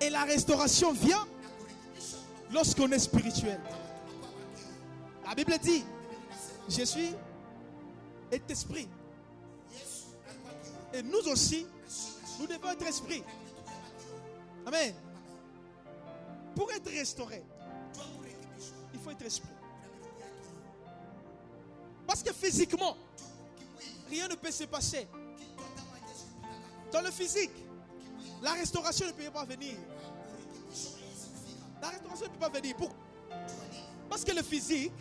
Et la restauration vient lorsqu'on est spirituel. La Bible dit, Jésus est esprit. Et nous aussi, nous devons être esprit. Amen. Pour être restauré, il faut être esprit. Parce que physiquement, rien ne peut se passer. Dans le physique, la restauration ne peut pas venir. La restauration ne peut pas venir. Pourquoi? Parce que le physique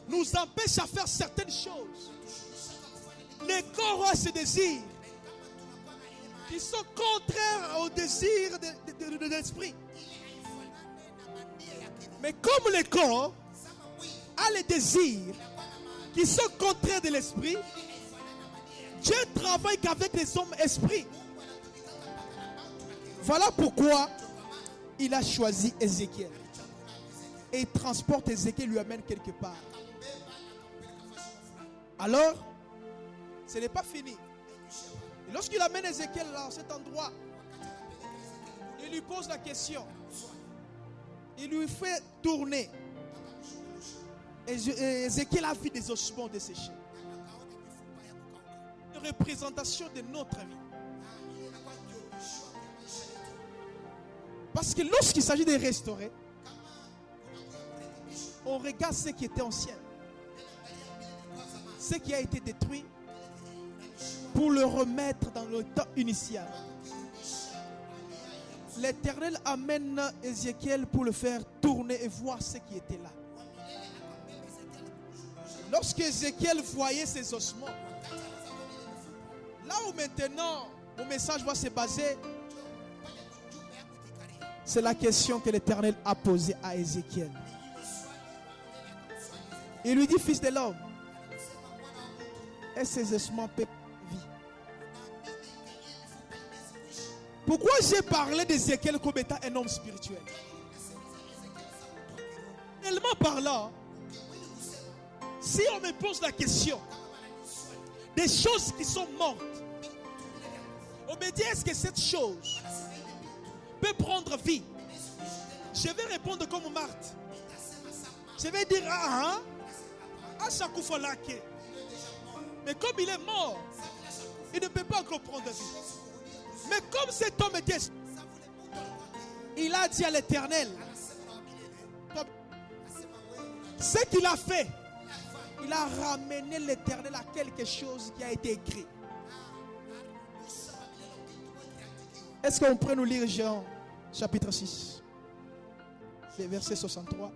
nous empêche à faire certaines choses. Les corps ont ces désirs qui sont contraires au désir de l'esprit. Mais comme le corps a les désirs qui sont contraires de l'esprit, Dieu travaille qu'avec les hommes esprits. Voilà pourquoi il a choisi Ézéchiel. Et il transporte Ézéchiel, lui amène quelque part. Alors, ce n'est pas fini. Et lorsqu'il amène Ézéchiel là, à cet endroit, il lui pose la question. Il lui fait tourner. Et Ézéchiel a vu des ossements desséchés. Une représentation de notre vie. Parce que lorsqu'il s'agit de restaurer, on regarde ce qui était ancien, ce qui a été détruit, pour le remettre dans le temps initial. L'Éternel amène Ézéchiel pour le faire tourner et voir ce qui était là. Lorsque Ézéchiel voyait ces ossements, là où maintenant mon message va se baser, c'est la question que l'Éternel a posée à Ézéchiel. Il lui dit, fils de l'homme, est-ce que ces ossements peuvent vivre? Pourquoi j'ai parlé d'Ézéchiel comme étant un homme spirituel? Tellement parlant, si on me pose la question des choses qui sont mortes, on me dit, est-ce que cette chose peut prendre vie? Je vais répondre comme Marthe. Je vais dire, à chaque fois là, mais comme il est mort, il ne peut pas encore prendre vie. Mais comme cet homme était, il a dit à l'Éternel, ce qu'il a fait, il a ramené l'Éternel à quelque chose qui a été écrit. Est-ce qu'on peut nous lire Jean chapitre 6, verset 63?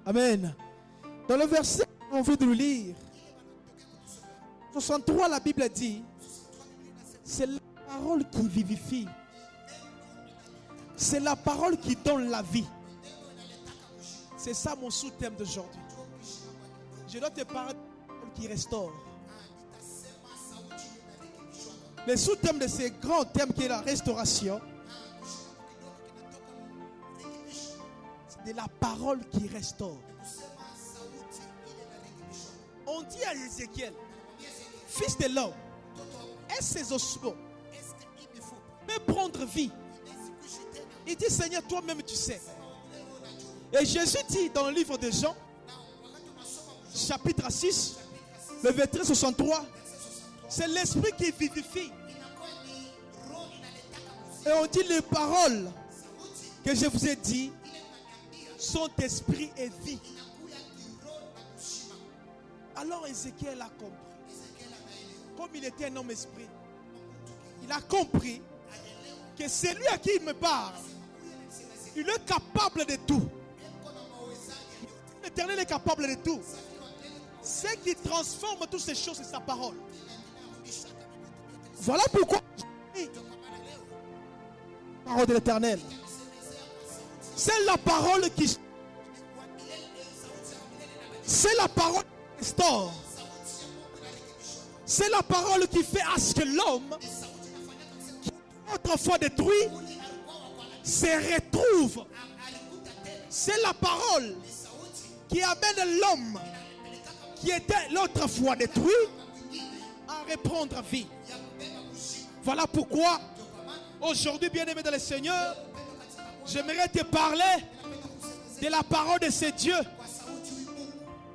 Amen. Dans le verset qu'on vient de lire, 63, la Bible dit, c'est la parole qui vivifie. C'est la parole qui donne la vie. C'est ça mon sous-thème d'aujourd'hui. Je dois te parler de la parole qui restaure. Le sous-thème de ce grand thème qui est la restauration, c'est de la parole qui restaure. On dit à Ézéchiel, fils de l'homme, est-ce ces ossements peuvent prendre vie? Il dit, Seigneur, toi-même tu sais. Et Jésus dit dans le livre de Jean, chapitre 6, le verset 63. C'est l'esprit qui vivifie. Et on dit les paroles que je vous ai dit sont esprit et vie. Alors Ézéchiel a compris. Comme il était un homme esprit, il a compris que c'est lui à qui il me parle. Il est capable de tout. L'Éternel est capable de tout. Ce qui transforme toutes ces choses, c'est sa parole. Voilà pourquoi la parole de l'Éternel, c'est la parole qui, c'est la parole qui restaure. C'est la parole qui fait à ce que l'homme qui autrefois détruit se retrouve. C'est la parole qui amène l'homme qui était l'autre fois détruit à reprendre vie. Voilà pourquoi aujourd'hui, bien-aimé dans le Seigneur, j'aimerais te parler de la parole de ce Dieu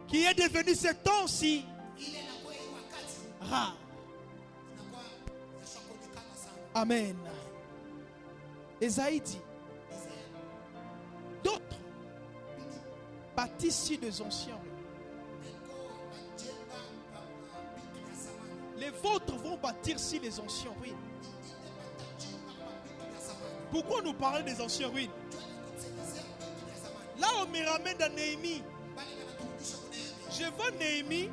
qui est devenu ce temps-ci rare. Amen. Esaïe dit, d'autres bâtissent sur des anciens ruines. Les vôtres vont bâtir sur les anciens ruines. Pourquoi nous parler des anciens ruines? Là, on me ramène dans Néhémie. Je vois Néhémie.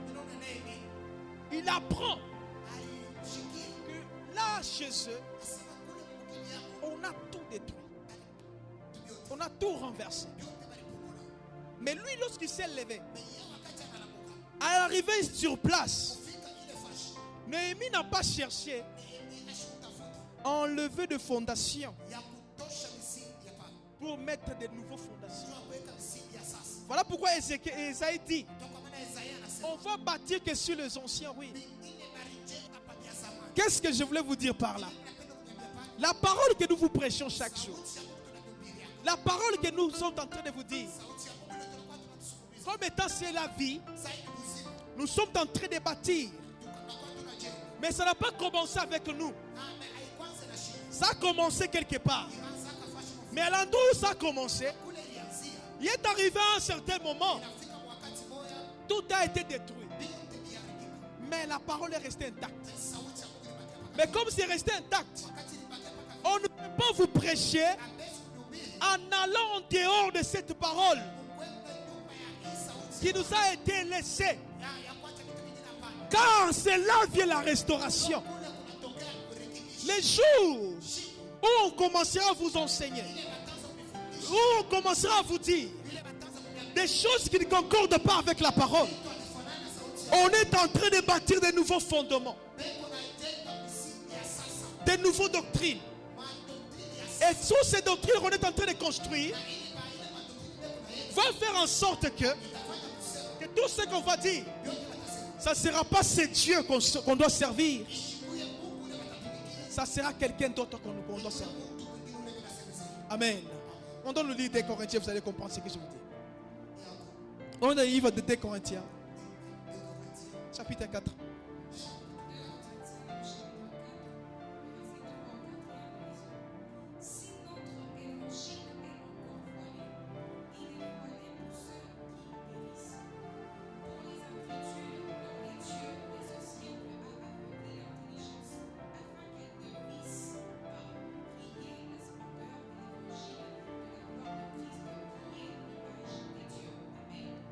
Il apprend que là, chez eux, on a tout détruit. On a tout renversé. Mais lui, lorsqu'il s'est levé, à l'arrivée sur place, Néhémie n'a pas cherché à enlever de fondations pour mettre de nouveaux fondations. Voilà pourquoi Esaïe dit, on va bâtir que sur les anciens ruines. Qu'est-ce que je voulais vous dire par là? La parole que nous vous prêchons chaque jour, la parole que nous sommes en train de vous dire, comme étant c'est la vie, nous sommes en train de bâtir. Mais ça n'a pas commencé avec nous. Ça a commencé quelque part. Mais à l'endroit où ça a commencé, il est arrivé à un certain moment, tout a été détruit. Mais la parole est restée intacte. Mais comme c'est resté intact, on ne peut pas vous prêcher en allant en dehors de cette parole qui nous a été laissée. Car c'est là vient la restauration. Les jours où on commencera à vous enseigner, où on commencera à vous dire des choses qui ne concordent pas avec la parole, on est en train de bâtir de nouveaux fondements, de nouvelles doctrines. Et sur ces doctrines qu'on est en train de construire, va faire en sorte que tout ce qu'on va dire, ça ne sera pas ce Dieu qu'on doit servir. Ça sera quelqu'un d'autre qu'on doit servir. Amen. On donne le livre des Corinthiens, vous allez comprendre ce que je vous dis. On a le livre de 2 Corinthiens, chapitre 4.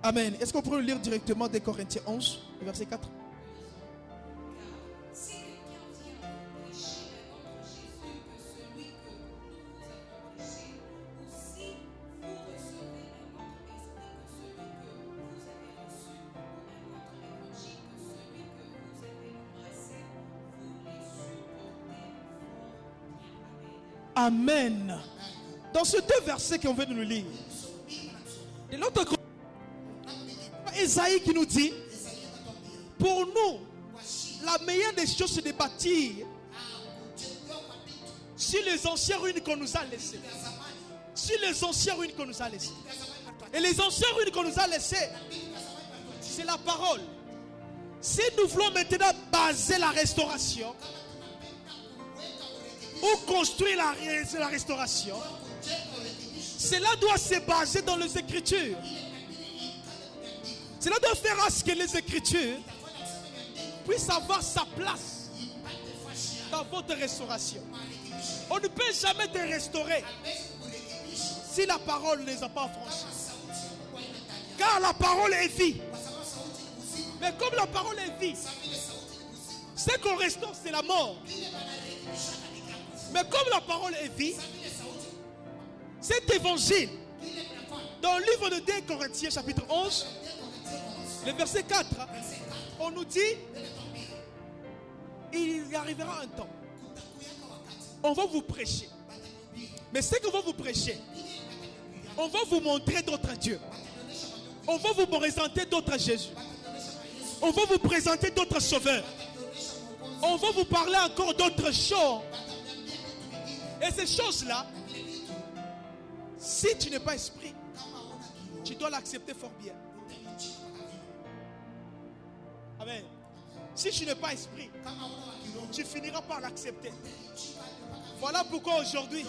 Amen. Est-ce qu'on peut le lire directement des Corinthiens 11, verset 4? Amen. Dans ces deux versets qu'on vient de nous lire, de l'autre côté, Esaïe qui nous dit, pour nous, la meilleure des choses c'est de bâtir sur les anciennes ruines qu'on nous a laissées. Sur les anciennes ruines qu'on nous a laissées. Et les anciennes ruines qu'on nous a laissées, C'est la parole. Si nous voulons maintenant baser la restauration ou construire la restauration, cela doit se baser dans les Écritures. Cela doit faire à ce que les Écritures puissent avoir sa place dans votre restauration. On ne peut jamais te restaurer si la parole ne les a pas franchis. Car la parole est vie. Mais comme la parole est vie, ce qu'on restaure, c'est la mort. Mais comme la parole est vie, cet évangile, dans le livre de 2 Corinthiens, chapitre 11, le verset 4, on nous dit, il y arrivera un temps, on va vous prêcher. Mais ce qu'on va vous prêcher, on va vous montrer d'autres dieux. On va vous présenter d'autres Jésus. On va vous présenter d'autres sauveurs. On va vous parler encore d'autres choses. Et ces choses-là, si tu n'es pas esprit, tu dois l'accepter fort bien. Amen. Si tu n'es pas esprit, tu finiras par l'accepter. Voilà pourquoi aujourd'hui,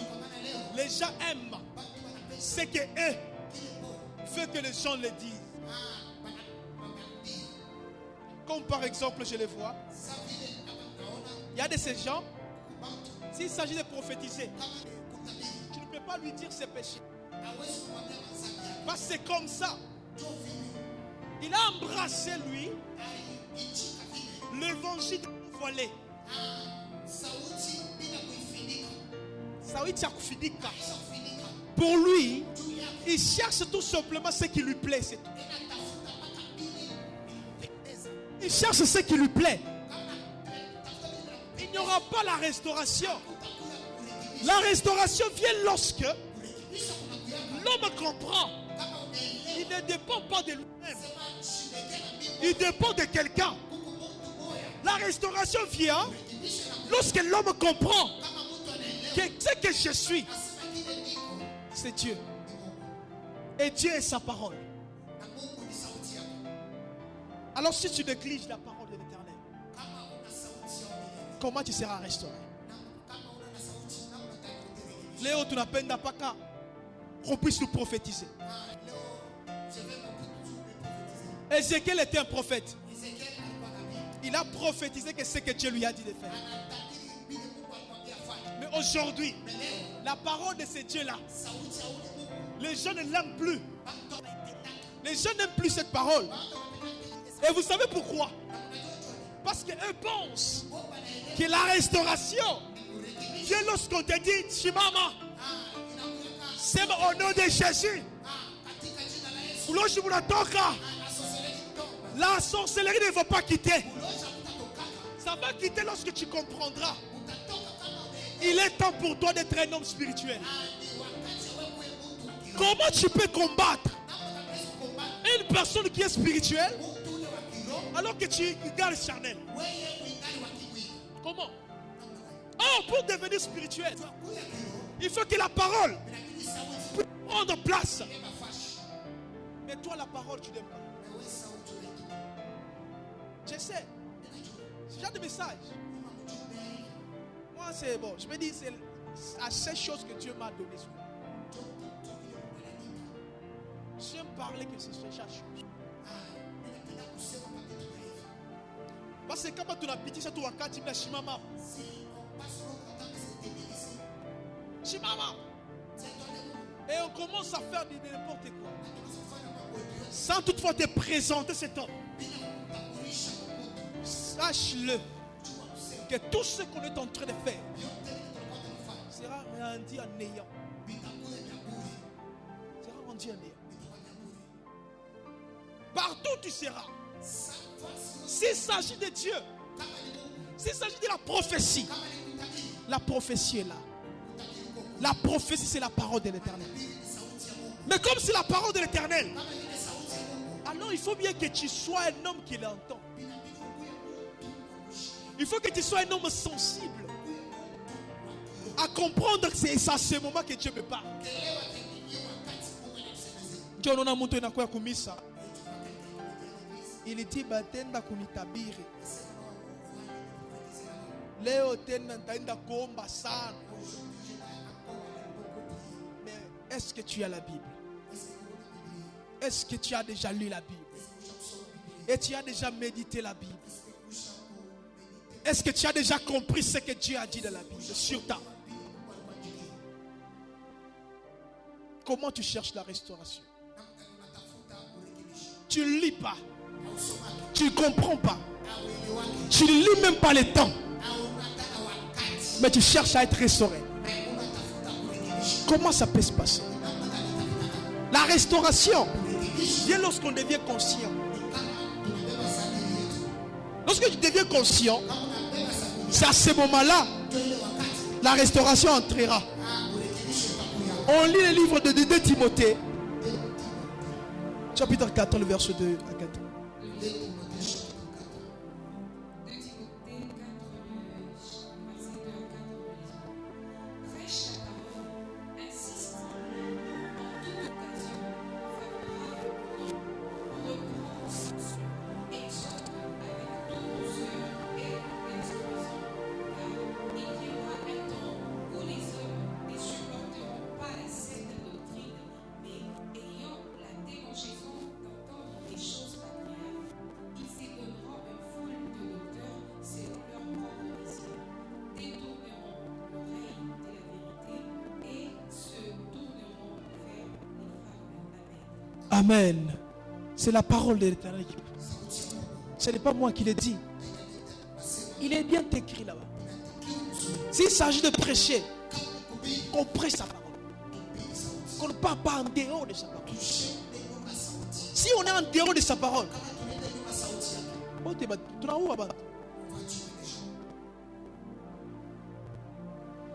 les gens aiment ce que eux veulent que les gens le disent. Comme par exemple, je les vois, il y a de ces gens, s'il s'agit de prophétiser, tu ne peux pas lui dire ses péchés. Parce que c'est comme ça. Il a embrassé, lui, l'évangile voilé. Pour lui, il cherche tout simplement ce qui lui plaît, c'est tout. Il cherche ce qui lui plaît. Il n'y aura pas la restauration. La restauration vient lorsque l'homme comprend. Il ne dépend pas de lui-même. Il dépend de quelqu'un. La restauration vient lorsque l'homme comprend que ce que je suis, c'est Dieu. Et Dieu est sa parole. Alors si tu négliges la parole de l'Éternel, comment tu seras restauré? Léo, tu n'appelles pas qu'à qu'on puisse nous prophétiser. Ézéchiel était un prophète. Il a prophétisé que ce que Dieu lui a dit de faire. Mais aujourd'hui, la parole de ce Dieu-là, les gens ne l'aiment plus. Les gens n'aiment plus cette parole. Et vous savez pourquoi? Parce qu'eux pensent que la restauration vient lorsqu'on te dit Chimama, c'est au nom de Jésus. La sorcellerie ne va pas quitter. Ça va quitter lorsque tu comprendras. Il est temps pour toi d'être un homme spirituel. Comment tu peux combattre une personne qui est spirituelle alors que tu gardes charnel? Comment? Oh, pour devenir spirituel, il faut que la parole puisse prendre place. Mais toi, la parole, tu n'aimes pas. Je sais. Ce genre de message. Moi, c'est bon. Je me dis, c'est à ces choses que Dieu m'a donné. J'aime parler que c'est ce genre de choses. Parce que quand tu as pitié, c'est toi qui as Chimama. Chimama. Et on commence à faire n'importe quoi. Sans toutefois te présenter cet homme. Sache-le que tout ce qu'on est en train de faire sera rendu en néant. Sera rendu en néant. Partout où tu seras. S'il s'agit de Dieu, s'il s'agit de la prophétie est là. La prophétie, c'est la parole de l'Éternel. Mais comme c'est la parole de l'Éternel, alors il faut bien que tu sois un homme qui l'entend. Il faut que tu sois un homme sensible à comprendre que c'est à ce moment que Dieu me parle. Il dit batenda kunitabiri. Leo tena nitaenda kuomba sana. Mais est-ce que tu as la Bible? Est-ce que tu as déjà lu la Bible? Et tu as déjà médité la Bible? Est-ce que tu as déjà compris ce que Dieu a dit dans la Bible sur ta? Comment tu cherches la restauration? Tu ne lis pas. Tu ne comprends pas. Tu ne lis même pas les temps. Mais tu cherches à être restauré. Comment ça peut se passer? La restauration vient lorsqu'on devient conscient. Lorsque tu deviens conscient, c'est à ce moment-là la restauration entrera. On lit le livre de 2 Timothée, chapitre 4, le verset 2 à 4. Amen. C'est la parole de l'Éternel. Ce n'est pas moi qui l'ai dit. Il est bien écrit là-bas. S'il s'agit de prêcher, qu'on prêche sa parole. Qu'on ne parle pas en dehors de sa parole. Si on est en dehors de sa parole,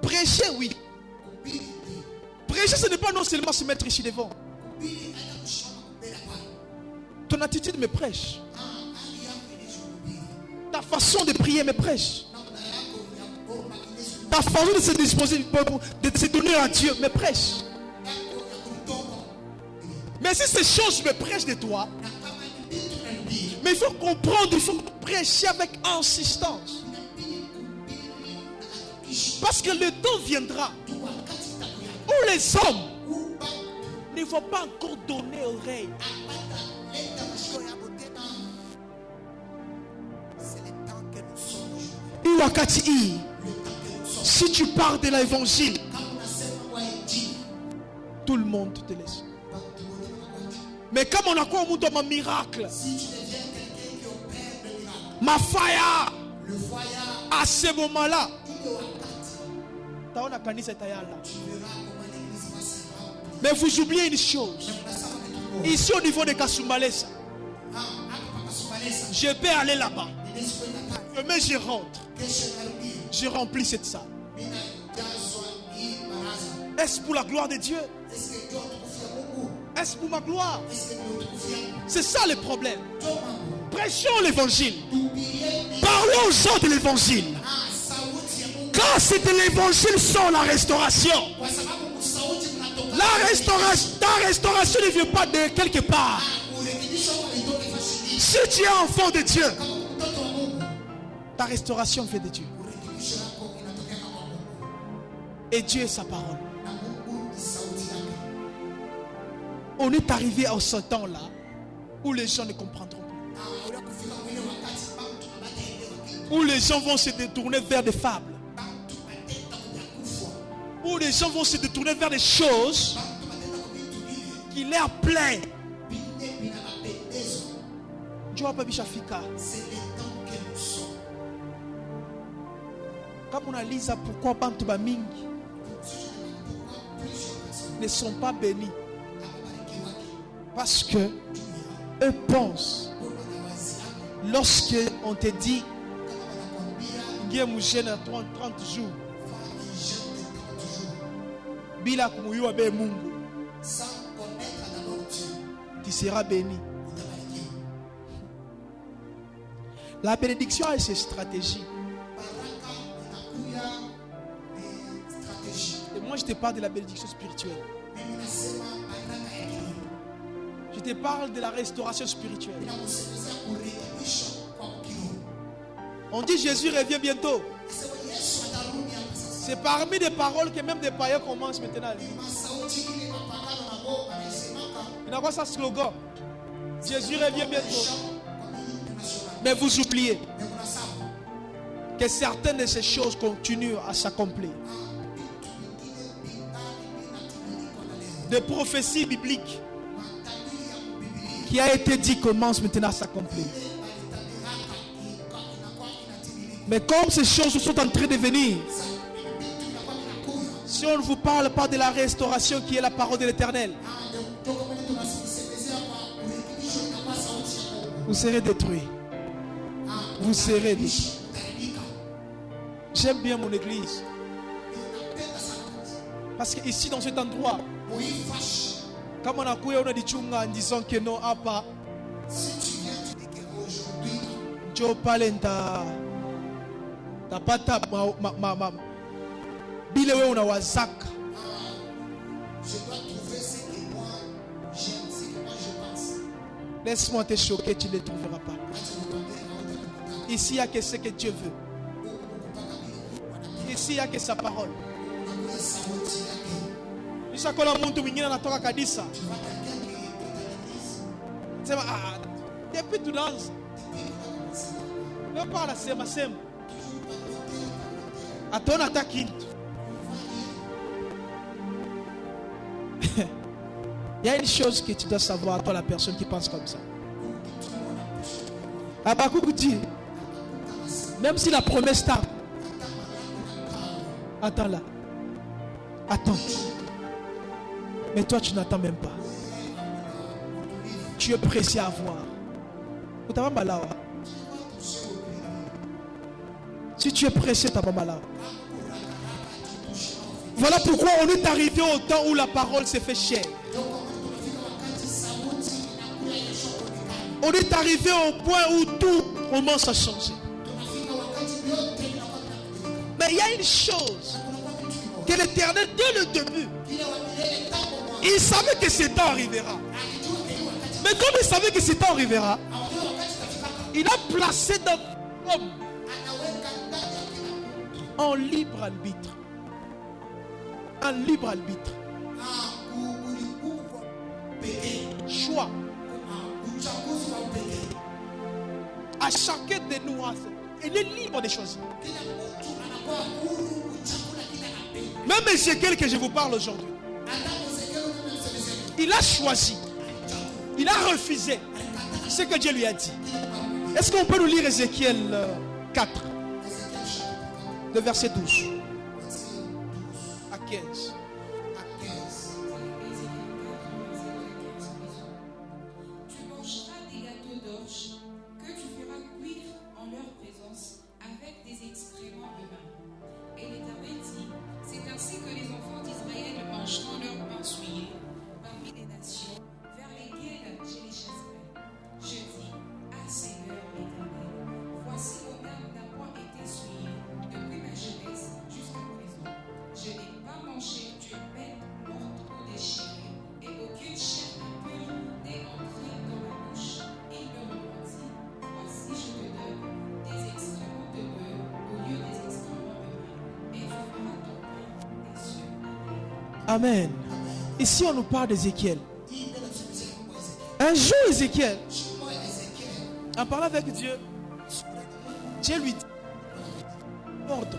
prêcher, oui. Prêcher, ce n'est pas non seulement se mettre ici devant. Ton attitude me prêche. Ta façon de prier me prêche. Ta façon de se disposer, de se donner à Dieu me prêche. Mais si ces choses me prêchent de toi, mais il faut comprendre, il faut prêcher avec insistance. Parce que le temps viendra où les hommes ne vont pas encore donner oreille. Si tu parles de l'évangile, tout le monde te laisse. Mais comme on a quoi au monde ma miracle, ma fire, à ce moment-là, mais vous oubliez une chose. Ici au niveau de Kasumbalesa, je peux aller là-bas. Mais je rentre. Je remplis cette salle. Est-ce pour la gloire de Dieu? Est-ce pour ma gloire? C'est ça le problème. Prêchons l'évangile. Parlons aux gens de l'évangile. Quand c'est de l'évangile sans la restauration. Ta restauration ne vient pas de quelque part. Si tu es enfant de Dieu, ta restauration vient de Dieu. Et Dieu est sa parole. On est arrivé à ce temps-là où les gens ne comprendront plus. Où les gens vont se détourner vers des fables. Où les gens vont se détourner vers des choses qui leur plaisent. Dieu va pas bichafika. Comme on a lu ça, pourquoi Bantu Bamingi ne sont pas bénis? Parce que eux pensent, lorsque on te dit Guémouchen à 30 jours, Bila Kumuyua Be Mungu, tu seras béni. La bénédiction a ses stratégies. Et moi je te parle de la bénédiction spirituelle. Je Je te parle de la restauration spirituelle. On dit Jésus revient bientôt. C'est parmi des paroles que même des païens commencent maintenant à lire. Il y a quoi ça slogan? Jésus revient bientôt. Mais vous oubliez que certaines de ces choses continuent à s'accomplir. Des prophéties bibliques qui a été dit commencent maintenant à s'accomplir. Mais comme ces choses sont en train de venir, si on ne vous parle pas de la restauration qui est la parole de l'Éternel, vous serez détruits. Vous serez détruits. J'aime bien mon église. Parce qu'ici, dans cet endroit, comme on a dit en disant que non, pas Joe Palenta, t'as pas ta bilewe una wazaka. Je dois trouver ce que moi j'aime, ce que moi je pense. Laisse-moi te choquer, tu ne les trouveras pas. Ici, il n'y a que ce que Dieu veut. Ici, il n'y a que sa parole. Depuis tout l'an, ne parle à Sema Sema. À ton attaque. Il y a une chose que tu dois savoir, toi, la personne qui pense comme ça. Habakkuk dit, même si la promesse tarde, attends-la. Attends. Mais toi, tu n'attends même pas. Tu es pressé à voir. Si tu es pressé, tu n'as pas mal. Voilà pourquoi on est arrivé au temps où la parole s'est fait chère. On est arrivé au point où tout commence à changer. Mais il y a une chose que l'Éternel, dès le début, il savait que ce temps arrivera. Mais comme il savait que ce temps arrivera, il a placé dans l'homme en libre arbitre. Un libre arbitre. Choix. À chacun de nous, il est libre de choisir. Même Ézéchiel que je vous parle aujourd'hui, il a choisi. Il a refusé ce que Dieu lui a dit. Est-ce qu'on peut nous lire Ézéchiel 4, de verset 12 à 15? Tu mangeras des gâteaux d'orge que tu feras cuire en leur présence avec des excréments humains. Et l'Éternel dit, c'est ainsi que les enfants d'Israël mangeront leur pain souillé parmi les nations vers lesquelles je les chasserai. Je dis, ah Seigneur l'Éternel, voici mon âme n'a point été souillée depuis ma jeunesse jusqu'à présent. Je n'ai pas mangé d'une bête morte ou déchirée, et aucune chair impure n'est entrée dans ma bouche. Il me répondit, voici je te donne des excréments de bœuf au lieu des excréments humains, et tu feras ton pain des cieux. Amen. Ici, on nous parle d'Ézéchiel. Un jour, Ézéchiel, en parlant avec Dieu, Dieu lui dit l'ordre.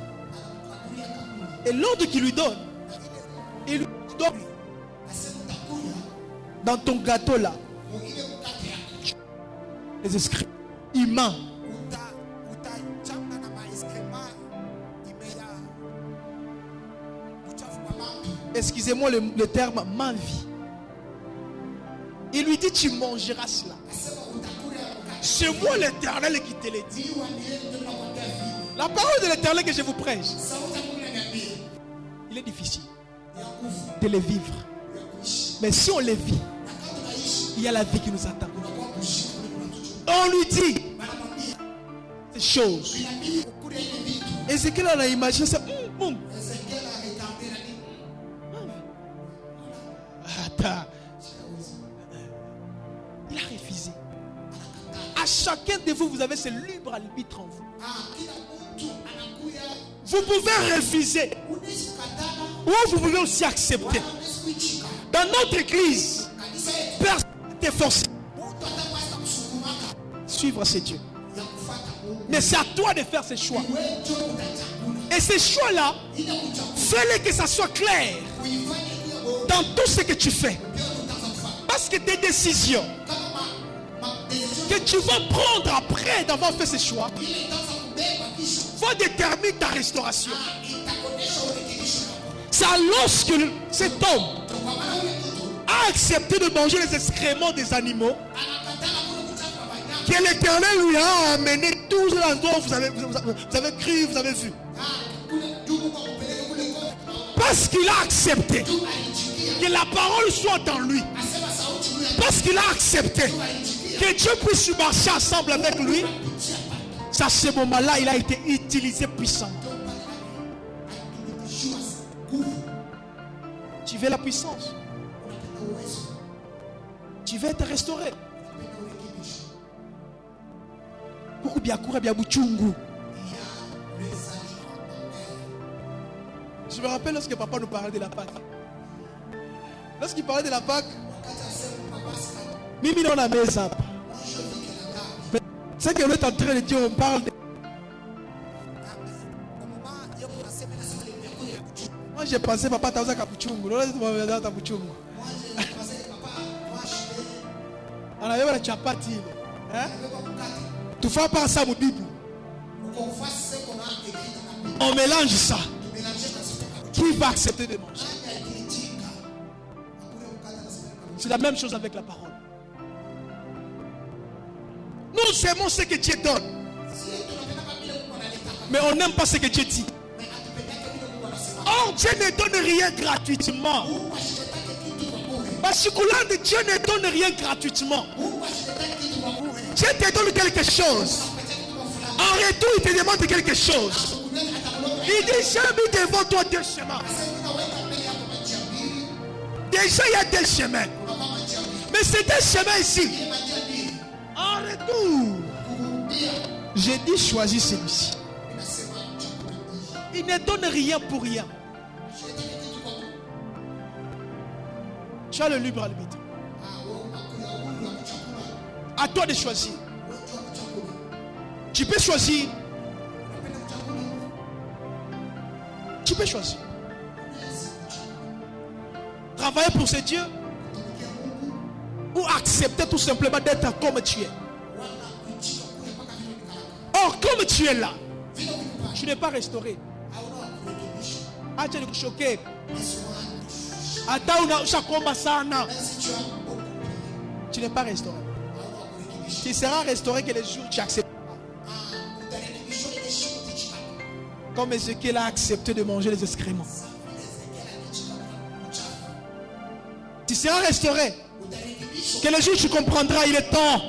Et l'ordre qu'il lui donne, il lui donne dans ton gâteau là, les esprits humains. Excusez-moi le terme m'envie. Il lui dit, tu mangeras cela. C'est moi l'Éternel qui te le dit. La parole de l'Éternel que je vous prêche, il est difficile de les vivre. Mais si on les vit, il y a la vie qui nous attend. On lui dit ces choses. Ézéchiel a imaginé ça. refuser. À chacun de vous, vous avez ce libre arbitre en vous. Vous pouvez refuser. Ou vous pouvez aussi accepter. Dans notre église, personne n'est forcé suivre ces dieux. Mais c'est à toi de faire ces choix. Et ces choix-là, fais-les que ça soit clair dans tout ce que tu fais. Parce que tes décisions que tu vas prendre après d'avoir fait ces choix vont déterminer ta restauration. C'est lorsque cet homme a accepté de manger les excréments des animaux que l'Éternel lui a amené tous les endroits où vous avez cru, vous avez vu. Parce qu'il a accepté que la parole soit en lui. Parce qu'il a accepté que Dieu puisse marcher ensemble avec lui. À ce moment-là, il a été utilisé puissamment. Tu veux la puissance. Tu veux être restauré. Je me rappelle lorsque papa nous parlait de la Pâque. Lorsqu'il parlait de la Pâque, Mimi on a mis ça. C'est que l'on est en train de dire, on parle de... Moi j'ai pensé, papa, t'as un capuchungu. On avait la chapati. Tu fais pas ça, mon Bible. On mélange ça. Qui va accepter de manger? C'est la même chose avec la parole. Nous aimons ce que Dieu donne. Mais on n'aime pas ce que Dieu dit. Or, Dieu ne donne rien gratuitement. Parce que Dieu ne donne rien gratuitement. Dieu te donne quelque chose. En retour, il te demande quelque chose. Il dit, j'ai mis devant toi deux chemins. Déjà, il y a deux chemins. Mais c'est deux chemins ici. En retour, j'ai dit, choisis celui-ci. Il ne donne rien pour rien. Tu as le libre arbitre. À toi de choisir. Tu peux choisir. Tu peux choisir. Travailler pour ce Dieu. Ou accepter tout simplement d'être comme tu es. Or, comme tu es là, tu n'es pas restauré. Ah, tu es choqué. Tu n'es pas restauré. Tu seras restauré que les jours tu acceptes. Comme Ézéchiel a accepté de manger les excréments. Tu seras restauré. Que les jours tu comprendras, il est temps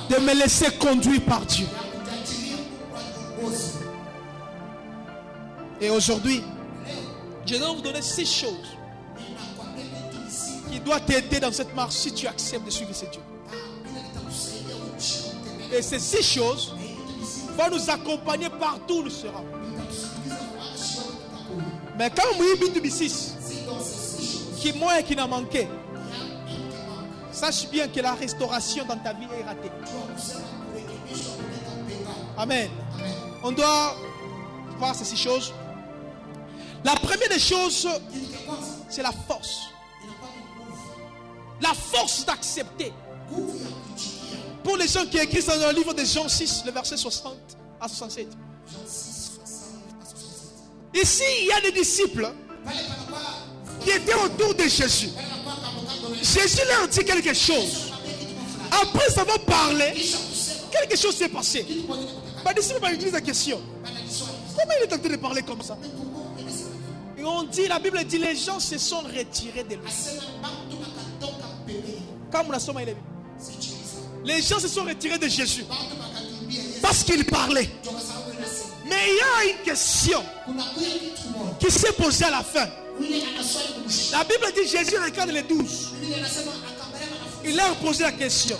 de me laisser conduire par Dieu. Et aujourd'hui, je vais vous donner 6 choses qui doivent t'aider dans cette marche si tu acceptes de suivre ce Dieu. Et ces 6 choses vont nous accompagner partout où nous serons. Mais quand vous avez 6 qui moi et qui n'a manqué, sache bien que la restauration dans ta vie est ratée. Amen. On doit voir ces 6 choses. La première des choses, c'est la force. La force d'accepter. Pour les gens qui écrivent dans le livre de Jean 6, le verset 60 à 67. Ici, il y a des disciples qui étaient autour de Jésus. Jésus leur dit quelque chose. Après avoir parlé, quelque chose s'est passé. Les disciples m'ont posé la question. Comment il est en train de parler comme ça? Et on dit, la Bible dit, les gens se sont retirés de lui. Comme on a somme, les gens se sont retirés de Jésus parce qu'il parlait. Mais il y a une question qui s'est posée à la fin. La Bible dit, Jésus regarde les 12. Il leur posé la question.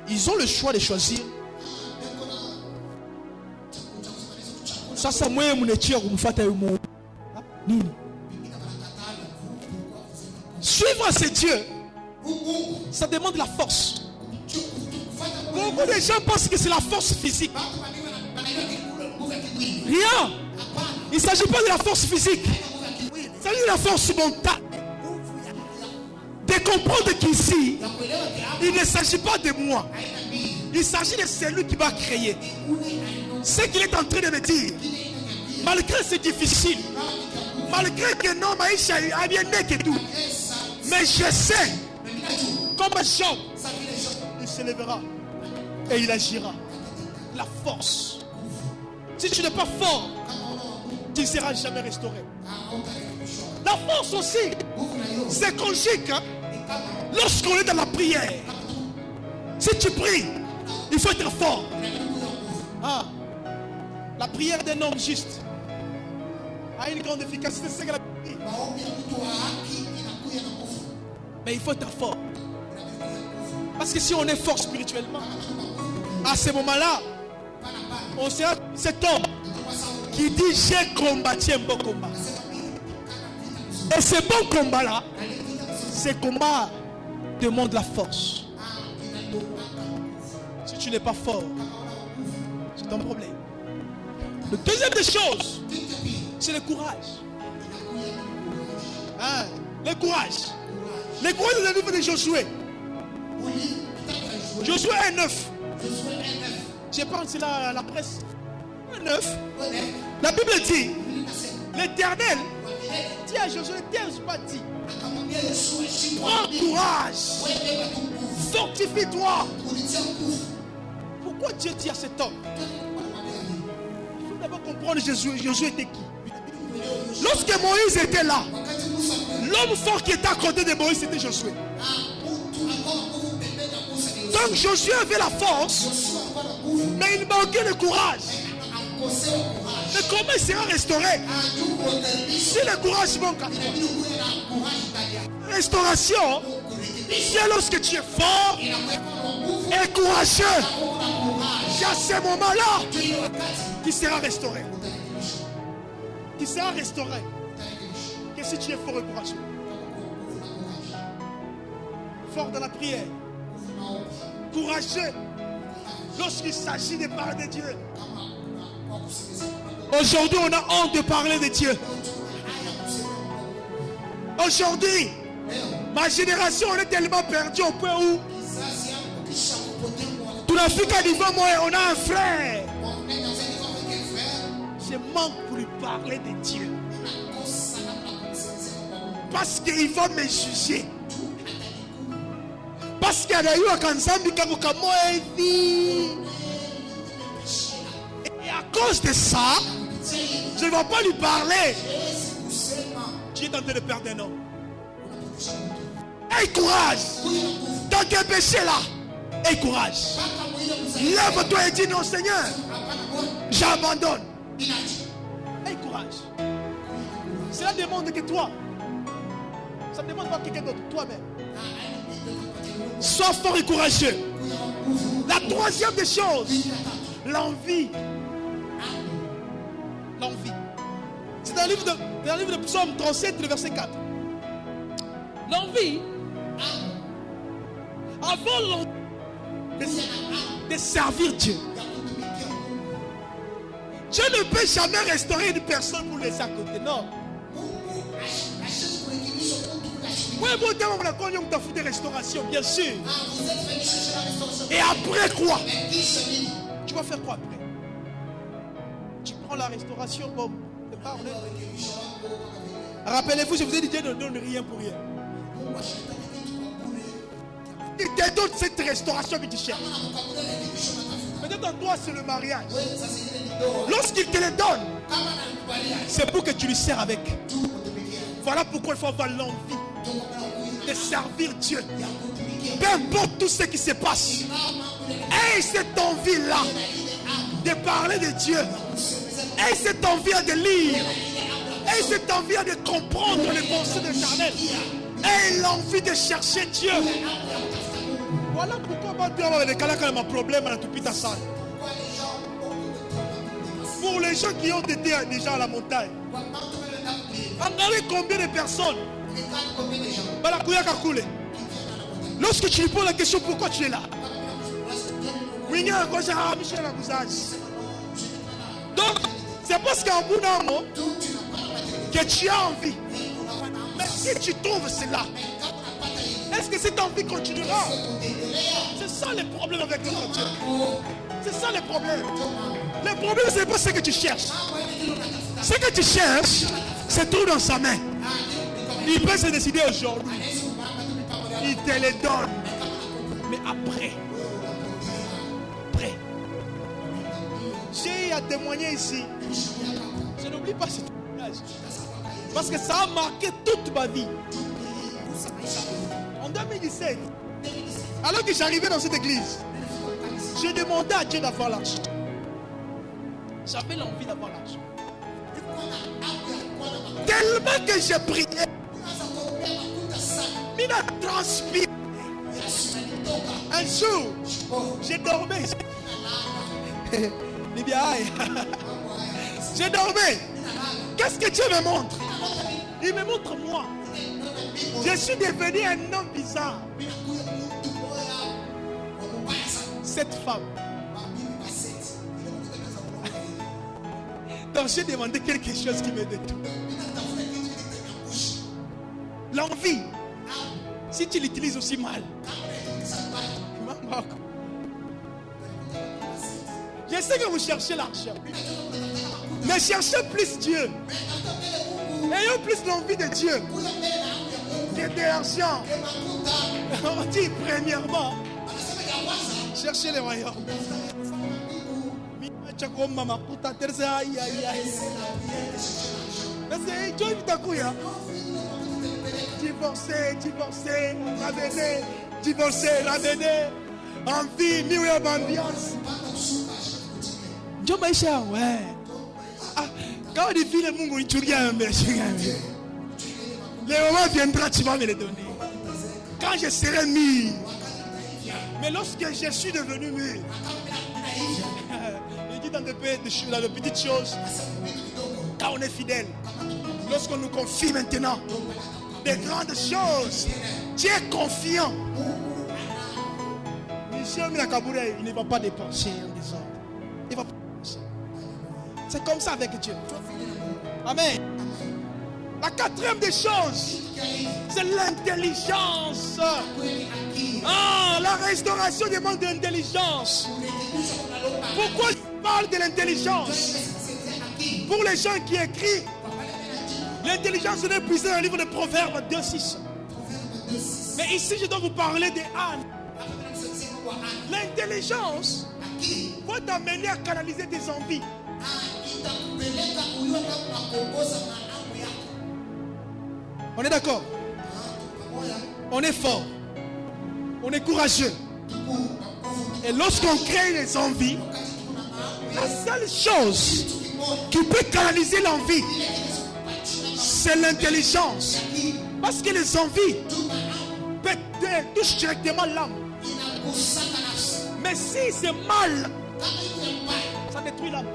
Ils ont le choix de choisir. Ça, c'est moi suivre ces dieux, ça demande la force. Beaucoup de gens pensent que c'est la force physique. Rien. Il ne s'agit pas de la force physique. Il s'agit de la force mentale. De comprendre qu'ici, il ne s'agit pas de moi. Il s'agit de celui qui va créer. Ce qu'il est en train de me dire, malgré c'est difficile, malgré que non, Maïcha a bien né que tout, mais je sais, comme un Job, il se lèvera et il agira. La force. Si tu n'es pas fort, tu ne seras jamais restauré. La force aussi, c'est conjugue. Hein? Lorsqu'on est dans la prière, si tu pries, il faut être fort. Ah, la prière d'un homme juste a une grande efficacité. C'est que la prière. Mais il faut être fort. Parce que si on est fort spirituellement, à ce moment-là, on sera cet homme qui dit j'ai combattu un bon combat. Et ce bon combat-là, ce combat demande la force. Si tu n'es pas fort, c'est ton problème. Le deuxième des choses, c'est le courage. Hein? Le courage. Le courage dans le livre de Josué. Josué 1:9. Je pense que c'est la presse. 1:9. La Bible dit, l'Éternel dit à Josué, pas dit. Prends courage. Fortifie-toi. Pourquoi Dieu dit à cet homme? Il faut d'abord comprendre Josué était qui. Lorsque Moïse était là, l'homme fort qui était à côté de Moïse, c'était Josué. Donc Josué avait la force, mais il manquait le courage. Mais comment il sera restauré si le courage manque? Restauration, c'est lorsque tu es fort et courageux. C'est à ce moment-là qu'il sera restauré. Qui sera restauré que si tu es fort et courageux. Fort dans la prière, courageux lorsqu'il s'agit de parler de Dieu. Aujourd'hui, on a honte de parler de Dieu. Aujourd'hui, ma génération, on est tellement perdu au point où tout l'Afrique à niveau, moi, on a un frère. Je manque pour lui parler de Dieu. Parce qu'il va me juger. Parce qu'il y a eu un kansambi et à cause de ça, je ne vais pas lui parler. Tu es en train de perdre un homme. Aie courage. Dans tes péchés là, aie courage. Lève-toi et dis non Seigneur, j'abandonne. Aie courage. Cela demande que toi, ça ne demande pas quelqu'un d'autre, toi-même. Sois fort et courageux. La troisième des choses, l'envie. L'envie. C'est dans le livre de Psaume 37, le verset 4. L'envie, avant l'envie de servir Dieu. Dieu ne peut jamais restaurer une personne pour laisser à côté. Non. Oui, bon, on a connu un fou de restauration, bien sûr. Et après quoi? Tu vas faire quoi après? Tu prends la restauration, bon, c'est pas vrai. Rappelez-vous, je vous ai dit, Dieu ne donne rien pour rien. Il te donne cette restauration que tu cherches. Peut-être en toi, c'est le mariage. Lorsqu'il te le donne, c'est pour que tu lui sers avec. Voilà pourquoi il faut avoir l'envie de servir Dieu. Peu importe tout ce qui se passe. Aie cette envie-là de parler de Dieu. Et cette envie de lire. Et cette envie de comprendre les pensées de l'éternel. Et l'envie de chercher Dieu. Voilà pourquoi tu as des problèmes à la salle. Pour les gens qui ont été déjà à la montagne, regardez combien de personnes. Lorsque tu lui poses la question pourquoi tu es là, donc c'est parce qu'en bout d'un mot que tu as envie. Mais si tu trouves cela, est-ce que cette envie continuera? C'est ça le problème avec notre Dieu. C'est ça le problème. Le problème, c'est pas ce que tu cherches. Ce que tu cherches, c'est tout dans sa main. Il peut se décider aujourd'hui. Il te le donne. Mais après. J'ai à témoigner ici. Je n'oublie pas ce témoignage. Parce que ça a marqué toute ma vie. En 2017, alors que j'arrivais dans cette église, j'ai demandé à Dieu d'avoir l'argent. J'avais l'envie d'avoir l'argent. Tellement que j'ai prié, il a transpiré. Un jour, j'ai dormi. J'ai dormi. Qu'est-ce que Dieu me montre? Il me montre moi. Je suis devenu un homme bizarre. Cette femme. Donc j'ai demandé quelque chose qui me détourne. L'envie. Si tu l'utilises aussi mal. Je sais que vous cherchez l'argent. Mais cherchez plus Dieu. Ayons plus l'envie de Dieu que de l'argent. On dit premièrement, cherchez les royaumes. Divorcé, ramener, envie, mieux ambiance. Dieu m'a dit, ouais. Quand on dit, le monde, il le moment viendra, tu vas me le donner. Quand je serai mis. Mais lorsque je suis devenu mûr, il dit dans de petites choses, quand on est fidèle, lorsqu'on nous confie maintenant des grandes choses, tu es confiant. Michel Minakabouré, il ne va pas dépenser en désordre. Il va pas dépenser. C'est comme ça avec Dieu. Amen. La quatrième des choses, c'est l'intelligence. La restauration demande de l'intelligence. Pourquoi je parle de l'intelligence? Pour les gens qui écrivent, l'intelligence est puisée dans le livre de Proverbes 2:6. Mais ici, je dois vous parler de Anne. L'intelligence va t'amener à canaliser tes envies. On est d'accord? On est fort. On est courageux. Et lorsqu'on crée les envies, la seule chose qui peut canaliser l'envie, c'est l'intelligence. Parce que les envies touchent directement l'âme. Mais si c'est mal, ça détruit l'âme.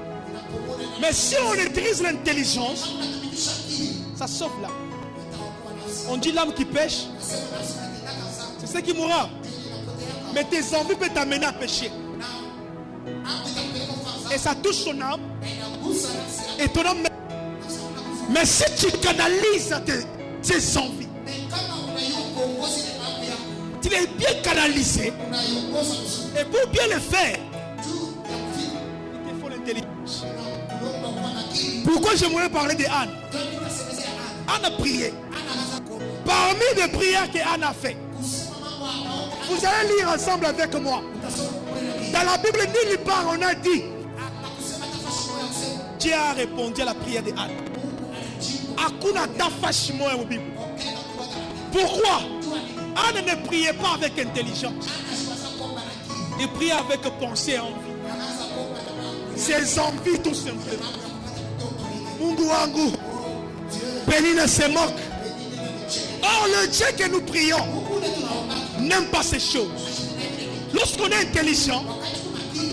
Mais si on utilise l'intelligence, ça sauve l'âme. On dit l'âme qui pêche, c'est ce qui mourra. Mais tes envies peuvent t'amener à pécher. Et ça touche ton âme. Et ton âme. Mais si tu canalises tes envies, tu es bien canalisé. Et pour bien le faire, il te faut l'intelligence. Pourquoi j'aimerais parler de Anne? Anne a prié. Parmi les prières qu'Anne a fait, vous allez lire ensemble avec moi. Dans la Bible, nulle part on a dit Dieu a répondu à la prière de Anne. Pourquoi? Anne ne priait pas avec intelligence. Il priait avec pensée et envie. Ses envies tout simplement. Mungu wangu, Pénina se moque. Or, le Dieu que nous prions n'aime pas ces choses. Lorsqu'on est intelligent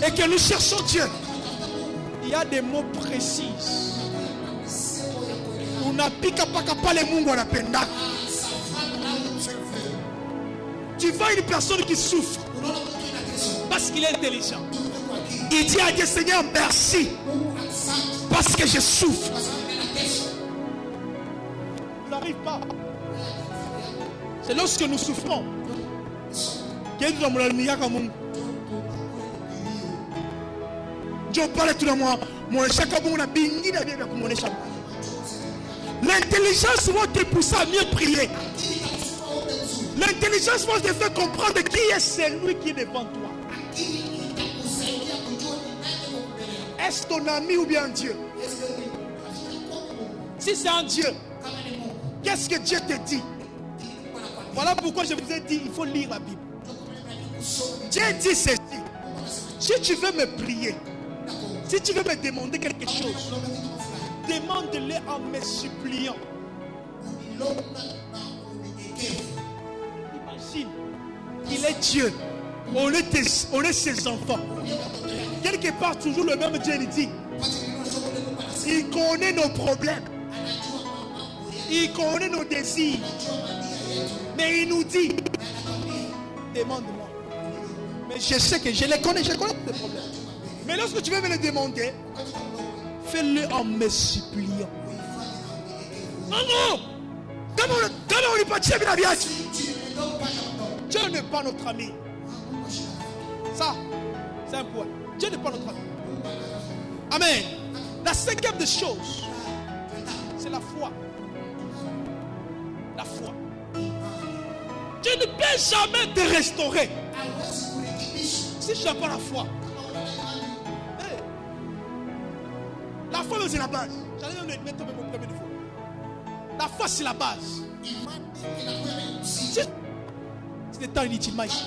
et que nous cherchons Dieu, il y a des mots précis. Tu vois une personne qui souffre parce qu'il est intelligent. Il dit à Dieu, Seigneur, merci parce que je souffre. Ça n'arrive pas. C'est lorsque nous souffrons que nous avons le monde. Je parle tout de moi. L'intelligence va te pousser à mieux prier. L'intelligence va te faire comprendre qui est celui qui est devant toi. Est-ce ton ami ou bien Dieu? Si c'est un Dieu, qu'est-ce que Dieu te dit? Voilà pourquoi je vous ai dit, il faut lire la Bible. Dieu dit ceci. Si tu veux me prier, si tu veux me demander quelque chose, demande-le en me suppliant. Imagine, il est Dieu. On est ses enfants. Quelque part, toujours le même Dieu, il dit, il connaît nos problèmes. Il connaît nos désirs. Mais il nous dit, demande-moi. Mais je sais que je les connais, je connais tous les problèmes. Mais lorsque tu veux me les demander, fais-le en me suppliant. Non, non. Dieu n'est pas notre ami. Ça, c'est un point. Dieu n'est pas notre ami. Amen. La cinquième des choses, c'est la foi. La foi. Dieu ne peut jamais te restaurer si tu n'as pas la foi. Hey. La foi, c'est la base. J'allais mettre mon premier niveau. La foi, c'est la base. C'est des temps inutilement ici.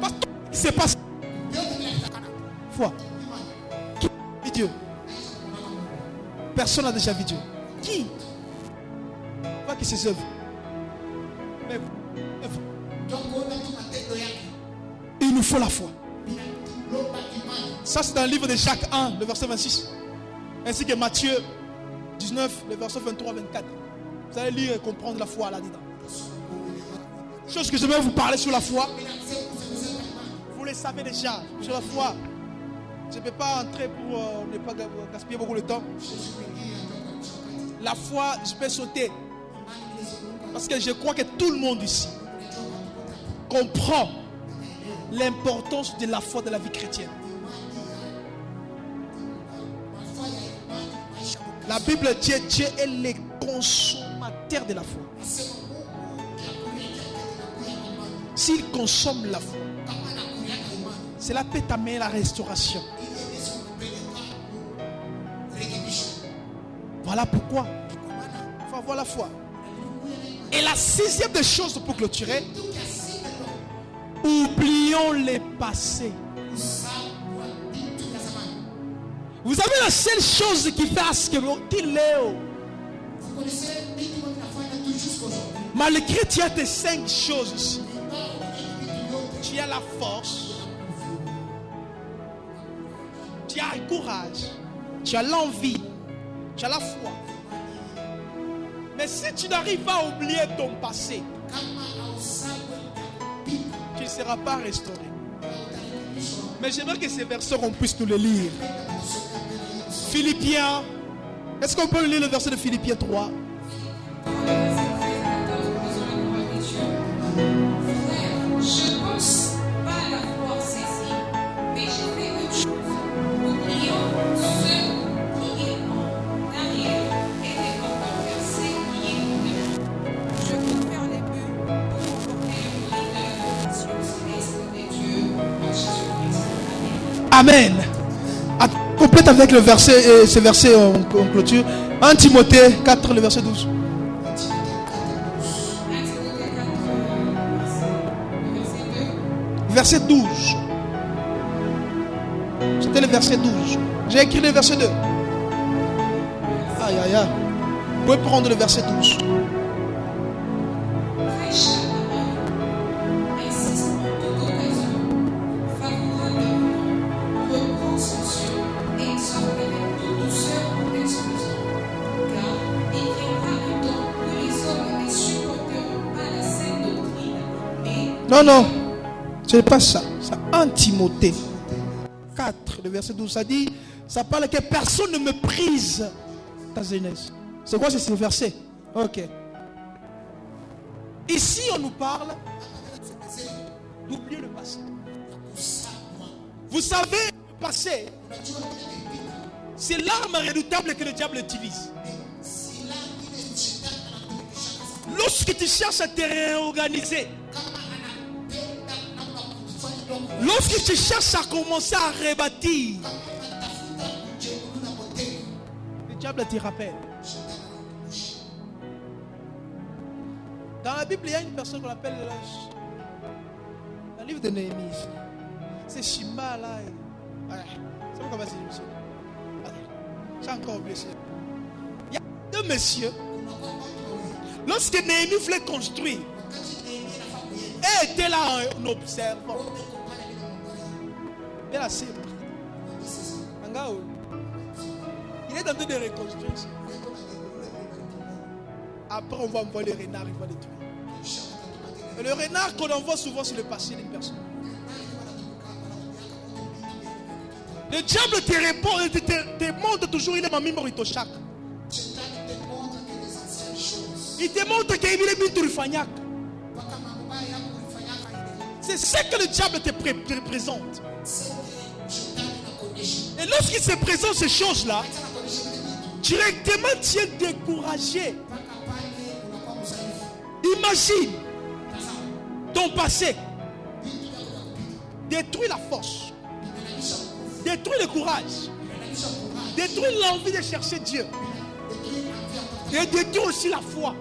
Parce que c'est pas foi. Qui a vu Dieu? Personne n'a déjà vu Dieu. Qui? Pas que ses œuvres. Mais il nous faut la foi. Ça, c'est dans le livre de Jacques 1, le verset 26. Ainsi que Matthieu 19, le verset 23-24. Vous allez lire et comprendre la foi là-dedans. Chose que je vais vous parler sur la foi. Vous le savez déjà. Sur la foi, je ne peux pas entrer pour ne pas gaspiller beaucoup de temps. La foi, je peux sauter. Parce que je crois que tout le monde ici comprend l'importance de la foi de la vie chrétienne. La Bible dit Dieu est le consommateur de la foi. S'il consomme la foi, cela peut t'amener à la restauration. Voilà pourquoi il faut avoir la foi. Et la sixième des choses pour clôturer, oublions les passés. Vous avez la seule chose qui fait à ce que qu'il est. Malgré tu as tes 5 choses ici. Tu as la force. Tu as le courage. Tu as l'envie. Tu as la foi. Mais si tu n'arrives pas à oublier ton passé, tu ne seras pas restauré. Mais j'aimerais que ces versets, on puisse nous les lire. Philippiens. Est-ce qu'on peut lire le verset de Philippiens 3? Je pense pas l'avoir saisi, mais j'ai fait une chose. Oublions ce qui est en arrière et développons vers ce qui est devant. Je confère les buts pour porter un leader sur l'Esprit de Dieu en Jésus-Christ. Amen. Complète avec le verset, ce verset en clôture. 1 Timothée 4, le verset 12. 1 Timothée 4, le verset 2. Verset 12. C'était le verset 12. J'ai écrit le verset 2. Aïe, aïe, aïe. Vous pouvez prendre le verset 12. Prêche la parole, insiste en toute occasion, favorablement, reprend censure et exhorte avec toute douceur en exposant. Car il viendra un temps où les hommes ne supporteront pas la saine doctrine, mais... Non, non, ce n'est pas ça. C'est 1 Timothée 4, le verset 12. Ça dit, ça parle que personne ne méprise ta jeunesse. C'est quoi ce verset? Ok. Ici, on nous parle d'oublier le passé. Vous savez, le passé, c'est l'arme redoutable que le diable utilise. Lorsque tu cherches à te réorganiser, lorsque tu cherches à commencer à rebâtir, le diable te rappelle. Dans la Bible, il y a une personne qu'on appelle dans le livre de Néhémie. C'est Shimba là. C'est comment c'est monsieur? J'ai encore oublié ça. Il y a deux messieurs. Lorsque Néhémie voulait construire, et était là en observant. Il est en train de reconstruire. Après, on va envoyer le renard, il va les tuer. Et le renard qu'on envoie souvent, c'est le passé d'une personne. Le diable te répond, te montre toujours, il est mamie moritoshak. Il te montre qu'il est miturifagnac. C'est ce que le diable te présente. Et lorsqu'il se présente ces choses-là, directement tu es découragé. Imagine ton passé. Détruis la force. Détruis le courage. Détruis l'envie de chercher Dieu. Et détruis aussi la foi.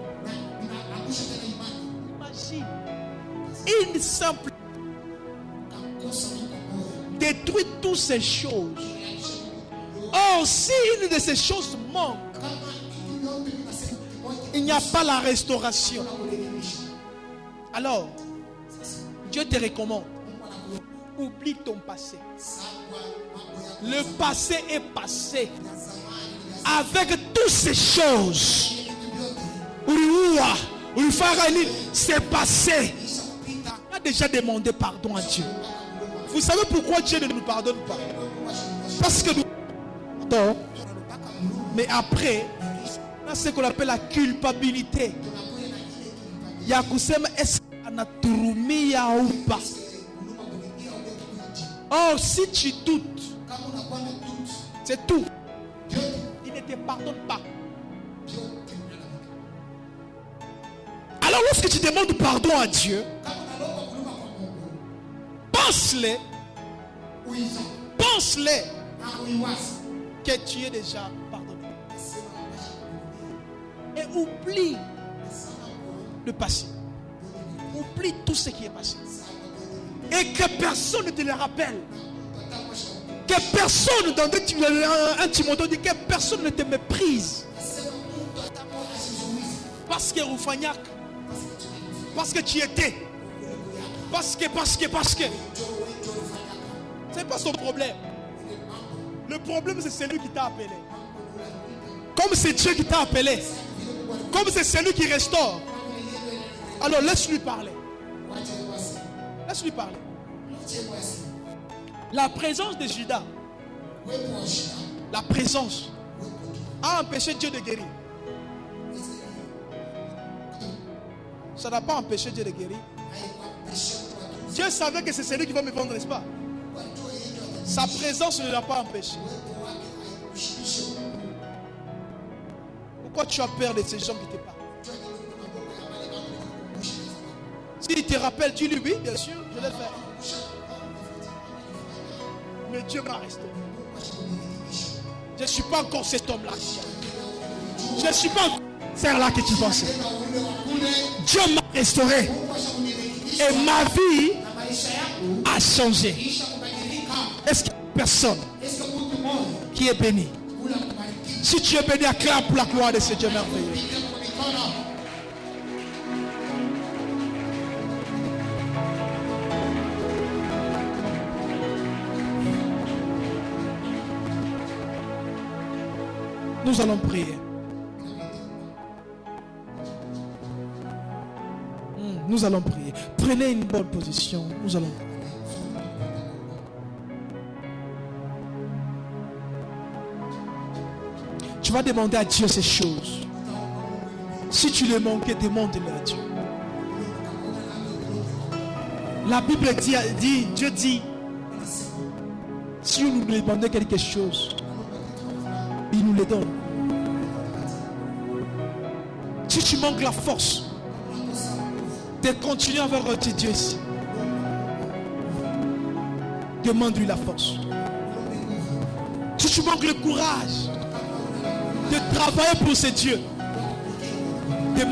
Imagine une simple. Détruis toutes ces choses. Or, si une de ces choses manque, il n'y a pas la restauration. Alors, Dieu te recommande. Oublie ton passé. Le passé est passé. Avec toutes ces choses. C'est passé. On a déjà demandé pardon à Dieu. Vous savez pourquoi Dieu ne nous pardonne pas? Parce que nous pardonnons. Mais après, on a ce qu'on appelle la culpabilité. Yakusema est-ce qu'on a tourné ou pas? Or, si tu doutes, c'est tout. Il ne te pardonne pas. Alors, lorsque tu demandes pardon à Dieu, pense-le que tu es déjà pardonné. Et oublie le passé. Oublie tout ce qui est passé. Et que personne ne te le rappelle. Que personne, dans un Timothée dit que personne ne te méprise. Parce que Roufagnac, parce que tu étais. Parce que. C'est pas son problème. Le problème, c'est celui qui t'a appelé. Comme c'est Dieu qui t'a appelé. Comme c'est celui qui restaure. Alors laisse-lui parler. Laisse-lui parler. La présence de Judas, la présence, a empêché Dieu de guérir. Ça n'a pas empêché Dieu de guérir. Dieu savait que c'est celui qui va me vendre, n'est-ce pas? Sa présence ne l'a pas empêché. Pourquoi tu as peur de ces gens qui te parlent? S'il te rappelle, tu lui dis, oui, bien sûr, je l'ai fait. Mais Dieu m'a restauré. Je ne suis pas encore cet homme-là. Je ne suis pas encore celle-là que tu pensais. Dieu m'a restauré. Et ma vie a changé. Est-ce qu'il y a personne qui est béni? Si tu es béni, acclame pour la gloire de ce Dieu merveilleux. Nous allons prier. Nous allons prier. Prenez une bonne position. Nous allons prier. Tu vas demander à Dieu ces choses. Si tu les manquais, demande-le à Dieu. La Bible dit, Dieu dit, si nous lui demandons quelque chose, il nous le donne. Si tu manques la force de continuer à avoir Dieu ici, demande-lui la force. Si tu manques le courage de travailler pour ce Dieu,